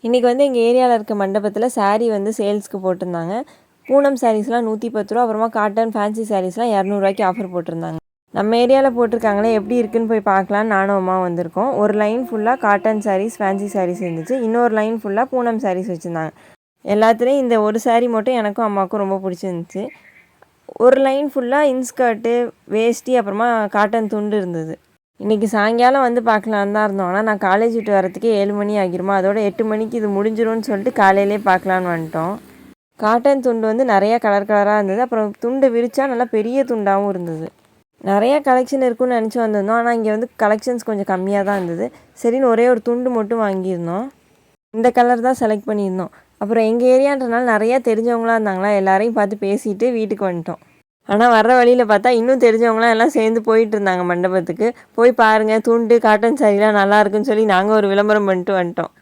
இன்றைக்கி வந்து எங்கள் ஏரியாவில் இருக்க மண்டபத்தில் சாரீ வந்து சேல்ஸ்க்கு போட்டிருந்தாங்க. பூனம் சாரீஸ்லாம் 110 ரூபா, அப்புறமா காட்டன் ஃபேன்சி சாரீஸ்லாம் 200 ரூபாய்க்கு ஆஃபர் போட்டிருந்தாங்க. நம்ம ஏரியாவில் போட்டிருக்காங்களே எப்படி இருக்குன்னு போய் பார்க்கலான்னு நானும் அம்மா வந்திருக்கோம். ஒரு லைன் ஃபுல்லாக காட்டன் சாரீஸ், ஃபேன்சி சாரீஸ் இருந்துச்சு. இன்னொரு லைன் ஃபுல்லாக பூனம் சாரீஸ் வச்சுருந்தாங்க. எல்லாத்துலேயும் இந்த ஒரு சாரீ மட்டும் எனக்கும் அம்மாவுக்கும் ரொம்ப பிடிச்சிருந்துச்சு. ஒரு லைன் ஃபுல்லாக இன்ஸ்கர்ட்டு, வேஷ்டி, அப்புறமா காட்டன் துண்டு இருந்தது. இன்றைக்கி சாயங்காலம் வந்து பார்க்கலான்னு தான் இருந்தோம். ஆனால் நான் காலேஜ் விட்டு வரத்துக்கே 7 மணி ஆகிருமா, அதோட 8 மணிக்கு இது முடிஞ்சிரும்னு சொல்லிட்டு காலையிலே பார்க்கலான்னு வந்துட்டோம். காட்டன் துண்டு வந்து நிறையா கலர் கலராக இருந்தது. அப்புறம் துண்டு விரித்தா நல்லா பெரிய துண்டாகவும் இருந்தது. நிறையா கலெக்ஷன் இருக்குன்னு நினச்சி வந்திருந்தோம். ஆனால் இங்கே வந்து கலெக்ஷன்ஸ் கொஞ்சம் கம்மியாக தான் இருந்தது. சரின்னு ஒரே ஒரு துண்டு மட்டும் வாங்கியிருந்தோம். இந்த கலர் தான் செலக்ட் பண்ணியிருந்தோம். அப்புறம் எங்கள் ஏரியான்றனால நிறையா தெரிஞ்சவங்களாம் இருந்தாங்களா, எல்லாரையும் பார்த்து பேசிட்டு வீட்டுக்கு வந்துட்டோம். ஆனால் வர்ற வழியில் பார்த்தா இன்னும் தெரிஞ்சவங்களாம் எல்லாம் சேர்ந்து போயிட்டு இருந்தாங்க மண்டபத்துக்கு. போய் பாருங்கள், துண்டு காட்டன் சாரீலாம் நல்லா இருக்குன்னு சொல்லி நாங்கள் ஒரு விளம்பரம் பண்ணிட்டு வந்துட்டோம்.